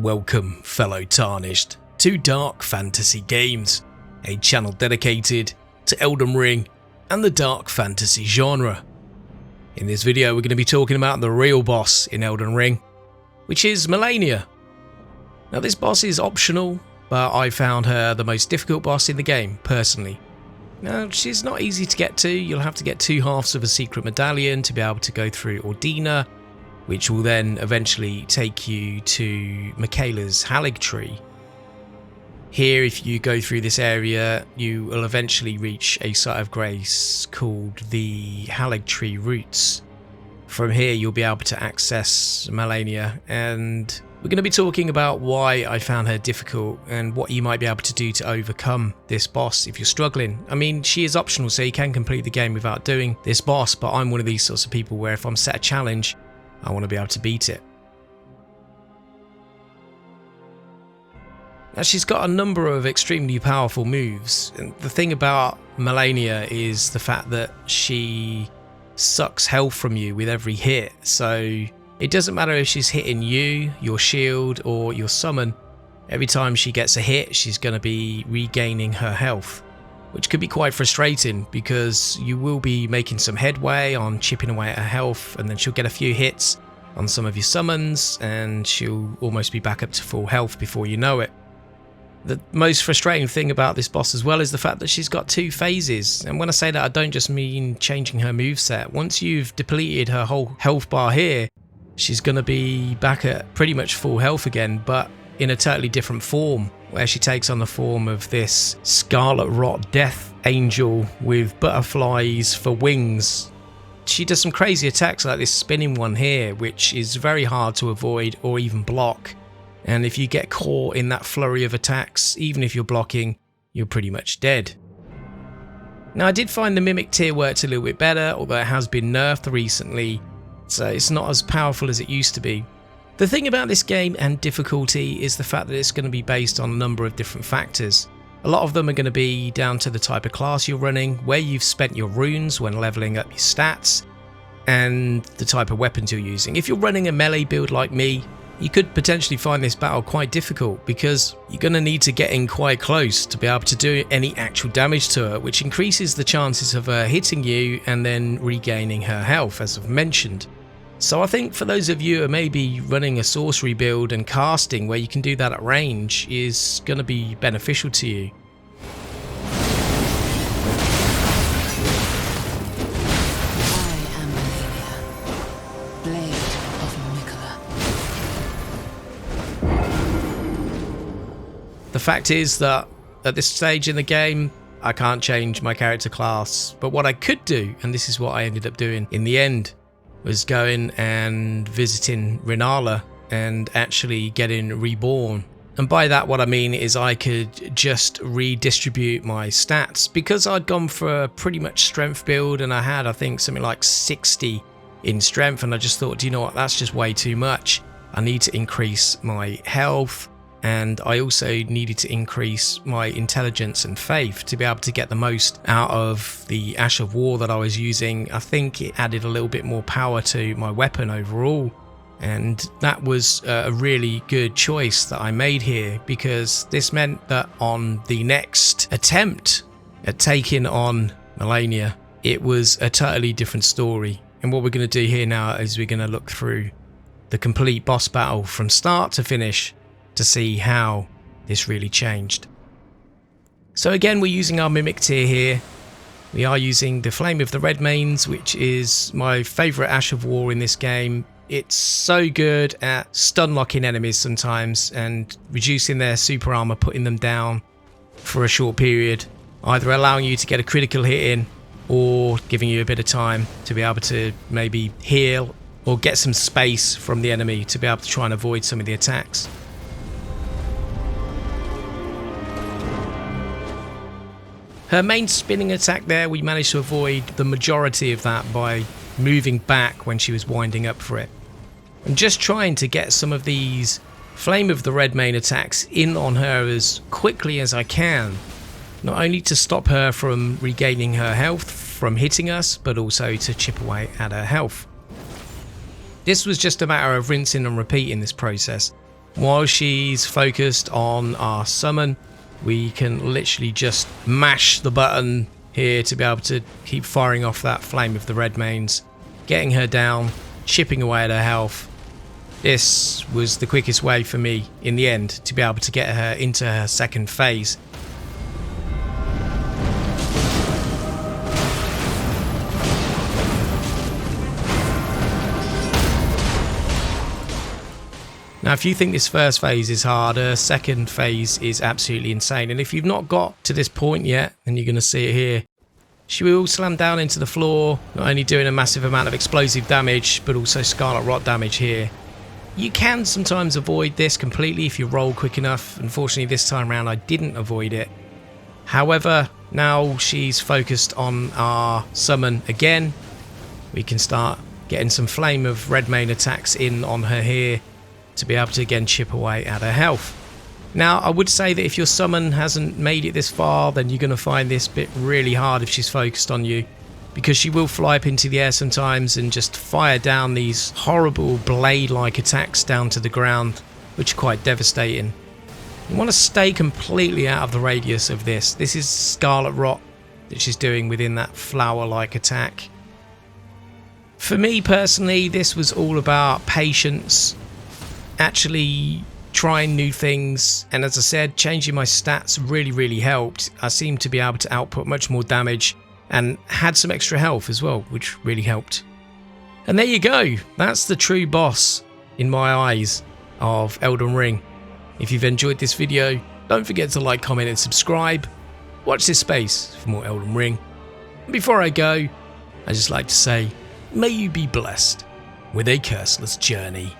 Welcome, fellow Tarnished, to Dark Fantasy Games, a channel dedicated to Elden Ring and the dark fantasy genre. In this video we're going to be talking about the real boss in Elden Ring, which is Malenia. Now this boss is optional, but I found her the most difficult boss in the game, personally. Now she's not easy to get to. You'll have to get 2 halves of a secret medallion to be able to go through Ordina, which will then eventually take you to MIQUELLA'S tree. Here, if you go through this area, you will eventually reach a site of grace called the tree roots. From here you'll be able to access Malenia, and we're going to be talking about why I found her difficult and what you might be able to do to overcome this boss if you're struggling. I mean, she is optional, so you can complete the game without doing this boss, but I'm one of these sorts of people where if I'm set a challenge, I want to be able to beat it. Now she's got a number of extremely powerful moves, and the thing about Malenia is the fact that she sucks health from you with every hit, so it doesn't matter if she's hitting you, your shield or your summon. Every time she gets a hit she's going to be regaining her health, which could be quite frustrating because you will be making some headway on chipping away at her health, and then she'll get a few hits on some of your summons and she'll almost be back up to full health before you know it. The most frustrating thing about this boss as well is the fact that she's got 2 phases, and when I say that I don't just mean changing her moveset. Once you've depleted her whole health bar here, she's going to be back at pretty much full health again, but in a totally different form, where she takes on the form of this scarlet rot death angel with butterflies for wings. She does some crazy attacks like this spinning one here, which is very hard to avoid or even block. And if you get caught in that flurry of attacks, even if you're blocking, you're pretty much dead. Now I did find the mimic tier worked a little bit better, although it has been nerfed recently, so it's not as powerful as it used to be. The thing about this game and difficulty is the fact that it's going to be based on a number of different factors. A lot of them are going to be down to the type of class you're running, where you've spent your runes when leveling up your stats, and the type of weapons you're using. If you're running a melee build like me, you could potentially find this battle quite difficult because you're going to need to get in quite close to be able to do any actual damage to her, which increases the chances of her hitting you and then regaining her health, as I've mentioned. So I think for those of you who are maybe running a sorcery build and casting where you can do that at range is going to be beneficial to you. The fact is that at this stage in the game, I can't change my character class, but what I could do, and this is what I ended up doing in the end, was going and visiting Renala and actually getting reborn. And by that what I mean is I could just redistribute my stats, because I'd gone for a pretty much strength build and I had, I think, something like 60 in strength, and I just thought, do you know what, that's just way too much. I need to increase my health, and I also needed to increase my intelligence and faith to be able to get the most out of the Ash of War that I was using. I think it added a little bit more power to my weapon overall, and that was a really good choice that I made here, because this meant that on the next attempt at taking on Malenia, it was a totally different story. And what we're going to do here now is we're going to look through the complete boss battle from start to finish to see how this really changed. So again, we're using our mimic tier here. We are using the Flame of the Redmanes, which is my favourite Ash of War in this game. It's so good at stun locking enemies sometimes and reducing their super armor, putting them down for a short period, either allowing you to get a critical hit in or giving you a bit of time to be able to maybe heal or get some space from the enemy to be able to try and avoid some of the attacks. Her main spinning attack there, we managed to avoid the majority of that by moving back when she was winding up for it. I'm just trying to get some of these Flame of the Redmane attacks in on her as quickly as I can, not only to stop her from regaining her health from hitting us, but also to chip away at her health. This was just a matter of rinsing and repeating this process. while she's focused on our summon, we can literally just mash the button here to be able to keep firing off that flame of the red mains, getting her down, chipping away at her health. This was the quickest way for me in the end to be able to get her into her second phase. Now, if you think this first phase is hard, her second phase is absolutely insane. And if you've not got to this point yet, then you're going to see it here. She will slam down into the floor, not only doing a massive amount of explosive damage, but also scarlet rot damage here. You can sometimes avoid this completely if you roll quick enough. Unfortunately, this time around I didn't avoid it. However, now she's focused on our summon again. We can start getting some flame of red main attacks in on her here, to be able to again chip away at her health. Now, I would say that if your summon hasn't made it this far, then you're going to find this bit really hard if she's focused on you, because she will fly up into the air sometimes and just fire down these horrible blade-like attacks down to the ground, which are quite devastating. You want to stay completely out of the radius of this. This is scarlet rot that she's doing within that flower-like attack. For me personally, this was all about patience, actually trying new things, and as I said, changing my stats really helped. I seemed to be able to output much more damage and had some extra health as well, which really helped. And there you go, that's the true boss in my eyes of Elden Ring. If you've enjoyed this video, don't forget to like, comment and subscribe. Watch this space for more Elden Ring. And before I go, I just like to say, may you be blessed with a curseless journey.